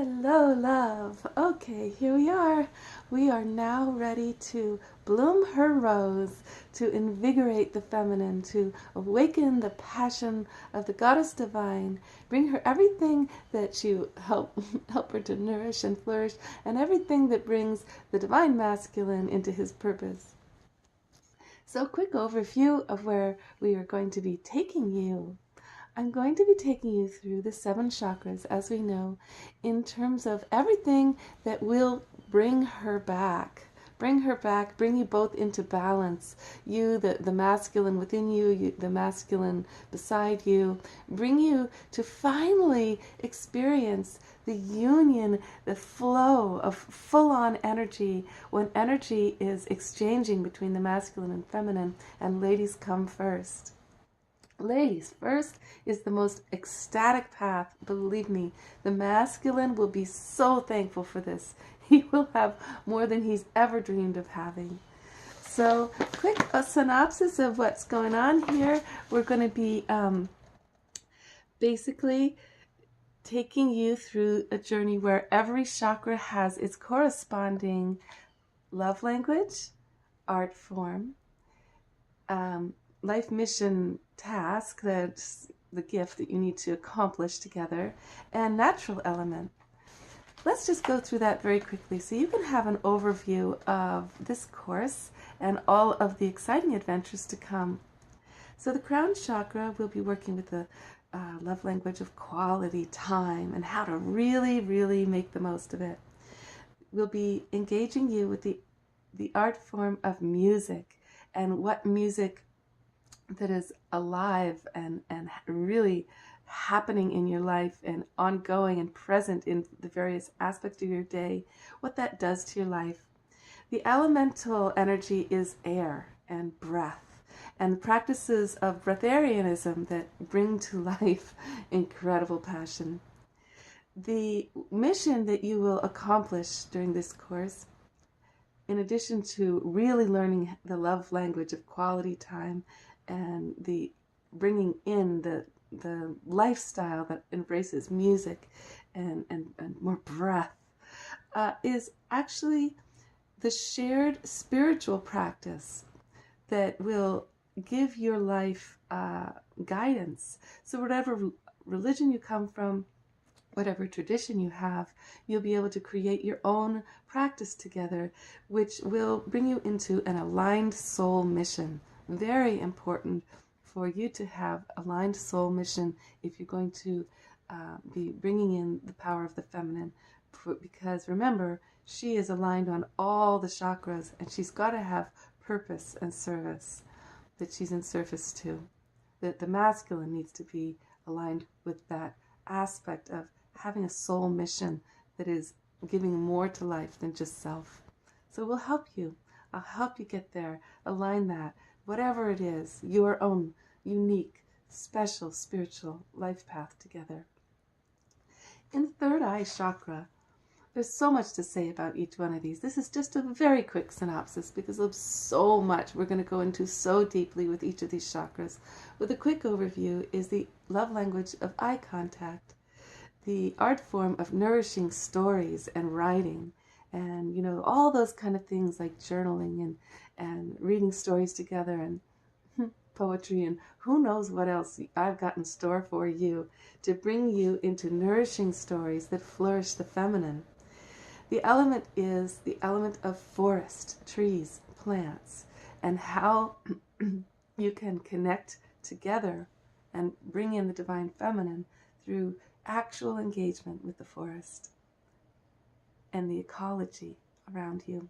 Hello, love. Okay, here we are. We are now ready to bloom her rose, to invigorate the feminine, to awaken the passion of the goddess divine, bring her everything that she help her to nourish and flourish, and everything that brings the divine masculine into his purpose. So, quick overview of where we are going to be taking you. I'm going to be taking you through the 7 chakras, as we know, in terms of everything that will bring her back. Bring her back, bring you both into balance. You, the masculine within you, the masculine beside you. Bring you to finally experience the union, the flow of full-on energy, when energy is exchanging between the masculine and feminine, and ladies come first. Ladies first is the most ecstatic path. Believe me, the masculine will be so thankful for this. He will have more than he's ever dreamed of having. So, quick synopsis of what's going on here. We're going to be basically taking you through a journey where every chakra has its corresponding love language, art form, life mission task, that's the gift that you need to accomplish together, and natural element. Let's just go through that very quickly so you can have an overview of this course and all of the exciting adventures to come. So the crown chakra will be working with the love language of quality time and how to really, really make the most of it. We'll be engaging you with the art form of music, and what music that is alive and really happening in your life and ongoing and present in the various aspects of your day, what that does to your life. The elemental energy is air and breath, and practices of breatharianism that bring to life incredible passion. The mission that you will accomplish during this course, in addition to really learning the love language of quality time and the bringing in the lifestyle that embraces music and more breath, is actually the shared spiritual practice that will give your life guidance. So whatever religion you come from, whatever tradition you have, you'll be able to create your own practice together, which will bring you into an aligned soul mission. Very important for you to have aligned soul mission if you're going to be bringing in the power of the feminine, because remember, she is aligned on all the chakras, and she's got to have purpose and service that she's in service to. That the masculine needs to be aligned with that aspect of having a soul mission that is giving more to life than just self. So we'll help you. I'll help you get there. Align that. Whatever it is, your own unique, special, spiritual life path together. In the third eye chakra, there's so much to say about each one of these. This is just a very quick synopsis because of so much we're going to go into so deeply with each of these chakras. With a quick overview is the love language of eye contact, the art form of nourishing stories and writing, and all those kind of things like journaling and reading stories together and poetry and who knows what else I've got in store for you to bring you into nourishing stories that flourish the feminine. The element is the element of forest, trees, plants, and how you can connect together and bring in the divine feminine through actual engagement with the forest and the ecology around you.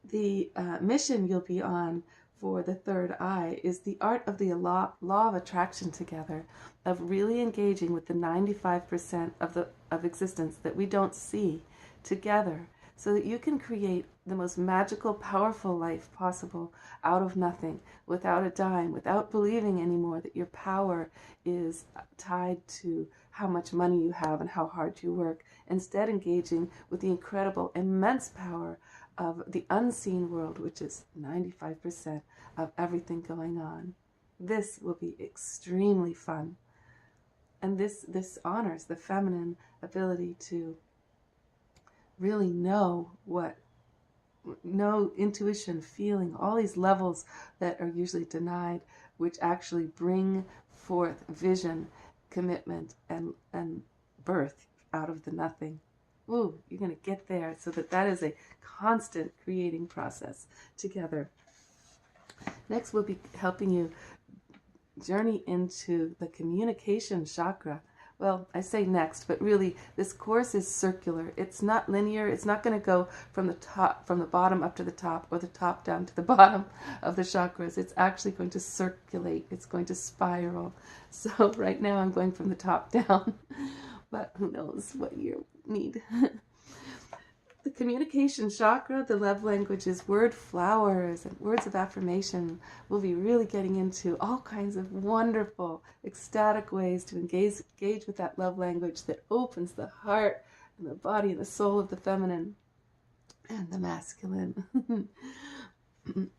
The mission you'll be on for the third eye is the art of the law of attraction together, of really engaging with the 95% of existence that we don't see together, so that you can create the most magical, powerful life possible out of nothing, without a dime, without believing anymore that your power is tied to how much money you have and how hard you work. Instead, engaging with the incredible, immense power of the unseen world, which is 95% of everything going on. This will be extremely fun. And this honors the feminine ability to really know intuition, feeling, all these levels that are usually denied, which actually bring forth vision, commitment, and birth out of the nothing. Ooh, you're going to get there, so that is a constant creating process together. Next, we'll be helping you journey into the communication chakra. Well, I say next, but really this course is circular. It's not linear. It's not going to go from the bottom up to the top, or the top down to the bottom of the chakras. It's actually going to circulate. It's going to spiral. So right now I'm going from the top down, but who knows what you need. The communication chakra, the love languages, word flowers and words of affirmation. We'll be really getting into all kinds of wonderful, ecstatic ways to engage with that love language that opens the heart and the body and the soul of the feminine and the masculine.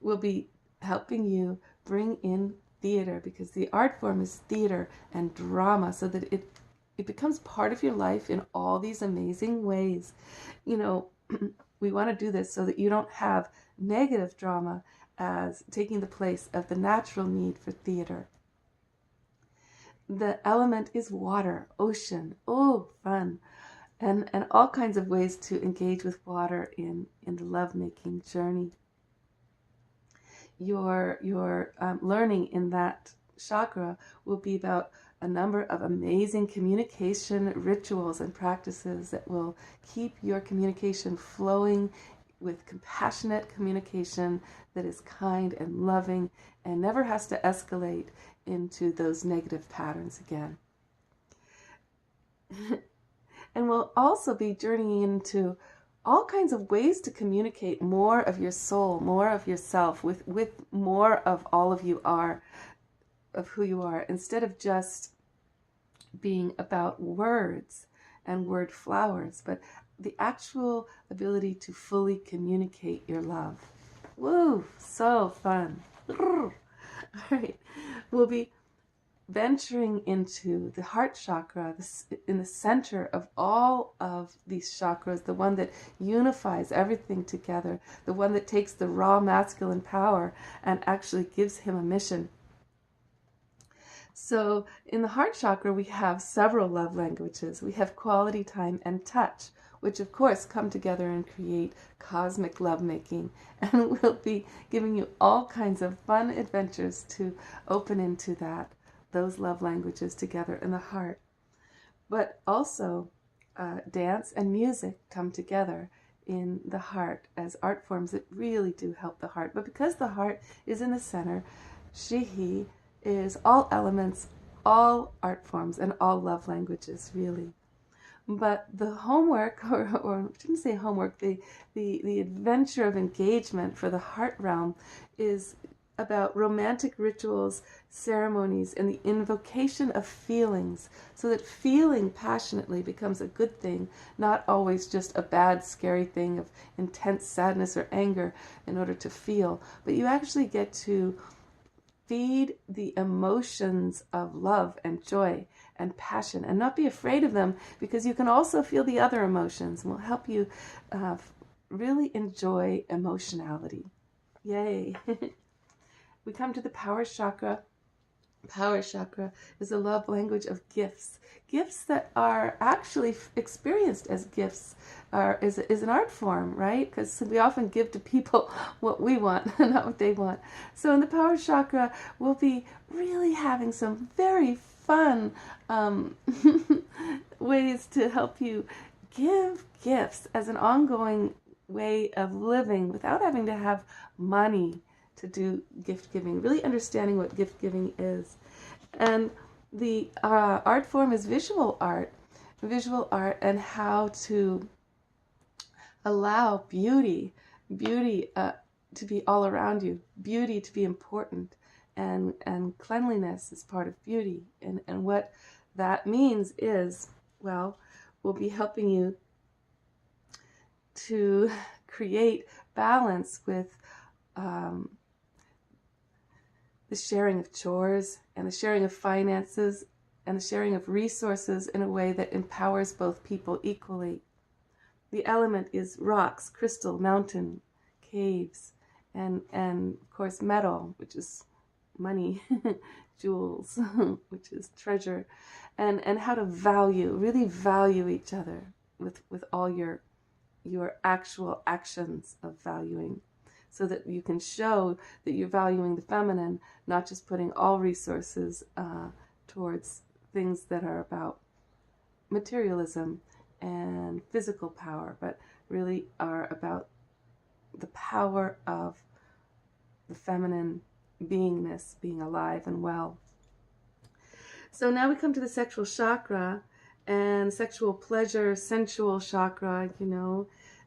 We'll be helping you bring in theater, because the art form is theater and drama, so that it becomes part of your life in all these amazing ways. You know, we want to do this so that you don't have negative drama as taking the place of the natural need for theater. The element is water, ocean. Oh, fun. And all kinds of ways to engage with water in the lovemaking journey. Your learning in that chakra will be about a number of amazing communication rituals and practices that will keep your communication flowing with compassionate communication that is kind and loving and never has to escalate into those negative patterns again. And we'll also be journeying into all kinds of ways to communicate more of your soul, more of yourself, with more of all of who you are, instead of just being about words and word flowers, but the actual ability to fully communicate your love. Woo, so fun. All right, we'll be venturing into the heart chakra, in the center of all of these chakras, the one that unifies everything together, the one that takes the raw masculine power and actually gives him a mission. So in the heart chakra, we have several love languages. We have quality time and touch, which of course come together and create cosmic lovemaking. And we'll be giving you all kinds of fun adventures to open into those love languages together in the heart. But also dance and music come together in the heart as art forms that really do help the heart. But because the heart is in the center, she is all elements, all art forms, and all love languages, really. But the homework, or I shouldn't say homework, the adventure of engagement for the heart realm is about romantic rituals, ceremonies, and the invocation of feelings, so that feeling passionately becomes a good thing, not always just a bad, scary thing of intense sadness or anger in order to feel, but you actually get to feed the emotions of love and joy and passion, and not be afraid of them, because you can also feel the other emotions, and will help you really enjoy emotionality. Yay. We come to the power chakra. Power chakra is a love language of gifts. Gifts that are actually experienced as gifts is an art form, right? Because we often give to people what we want, not what they want. So in the power chakra, we'll be really having some very fun ways to help you give gifts as an ongoing way of living without having to have money to do gift giving, really understanding what gift giving is. And the art form is visual art, and how to allow beauty to be all around you, beauty to be important, and cleanliness is part of beauty. And what that means is, well, we'll be helping you to create balance with the sharing of chores and the sharing of finances and the sharing of resources in a way that empowers both people equally. The element is rocks, crystal, mountain, caves, and of course metal, which is money, jewels, which is treasure, and how to really value each other with all your actual actions of valuing, so that you can show that you're valuing the feminine, not just putting all resources towards things that are about materialism and physical power, but really are about the power of the feminine beingness, being alive and well. So now we come to the sexual chakra and sexual pleasure, sensual chakra,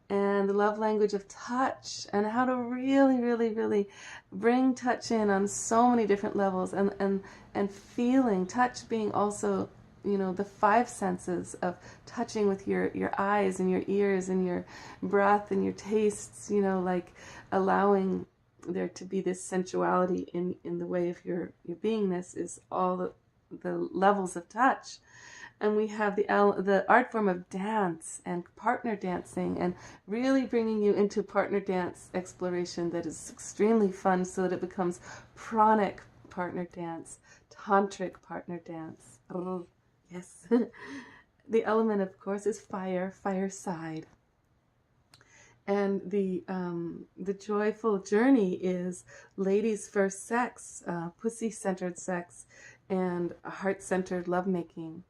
and the love language of touch, and how to really, really, really bring touch in on so many different levels, and feeling touch being also, the five senses of touching with your eyes and your ears and your breath and your tastes, like allowing there to be this sensuality in the way of your beingness is all the levels of touch. And we have the art form of dance and partner dancing, and really bringing you into partner dance exploration that is extremely fun, so that it becomes pranic partner dance, tantric partner dance. Oh, yes. The element, of course, is fire, fireside. And the joyful journey is ladies' first sex, pussy-centered sex, and heart-centered lovemaking.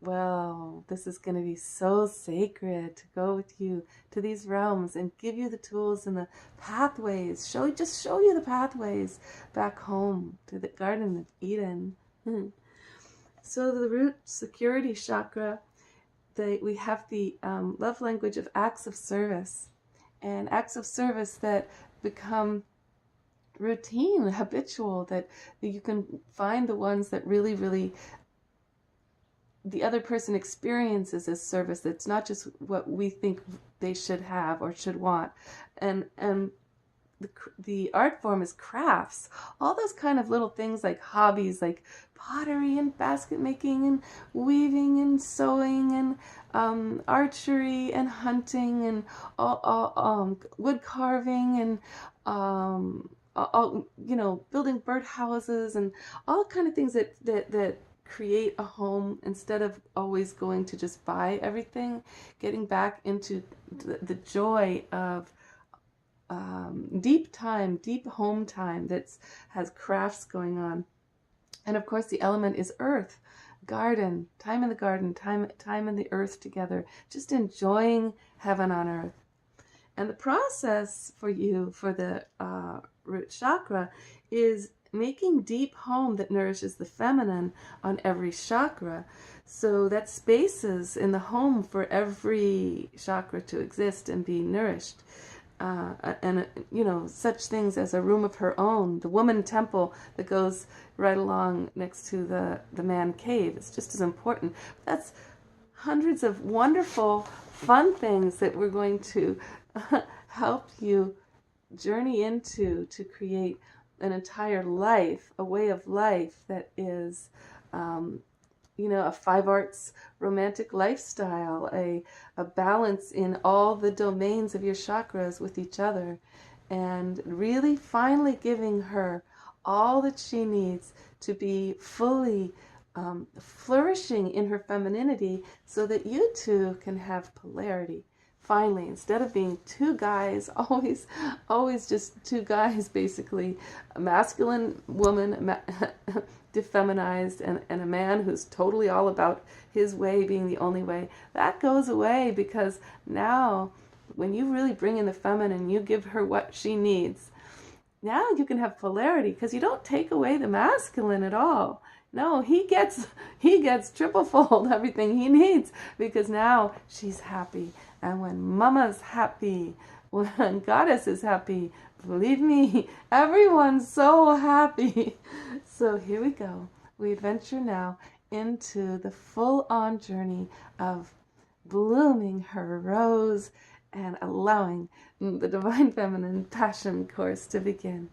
Well, this is going to be so sacred to go with you to these realms and give you the tools and the pathways. Just show you the pathways back home to the Garden of Eden. So the root security chakra, we have the love language of acts of service, and acts of service that become routine, habitual, that you can find the ones that really, really the other person experiences as service. That's not just what we think they should have or should want. And the art form is crafts, all those kind of little things like hobbies, like pottery and basket making and weaving and sewing and archery and hunting and wood carving and building birdhouses and all kind of things that create a home, instead of always going to just buy everything, getting back into the joy of deep home time that has crafts going on. And of course the element is earth, garden, time in the garden, time in the earth together, just enjoying heaven on earth. And the process for you for the root chakra is making deep home that nourishes the feminine on every chakra. So that spaces in the home for every chakra to exist and be nourished. And such things as a room of her own, the woman temple that goes right along next to the man cave. It's just as important. That's hundreds of wonderful, fun things that we're going to help you journey into to create an entire life, a way of life that is, a five arts romantic lifestyle, a balance in all the domains of your chakras with each other, and really finally giving her all that she needs to be fully flourishing in her femininity, so that you two can have polarity. Finally, instead of being two guys, always just two guys, basically, a masculine woman, defeminized, and a man who's totally all about his way being the only way, that goes away, because now when you really bring in the feminine, you give her what she needs. Now you can have polarity, because you don't take away the masculine at all. No, he gets triple-fold everything he needs, because now she's happy. And when mama's happy, when goddess is happy, believe me, everyone's so happy. So here we go. We adventure now into the full-on journey of blooming her rose and allowing the Divine Feminine Passion course to begin.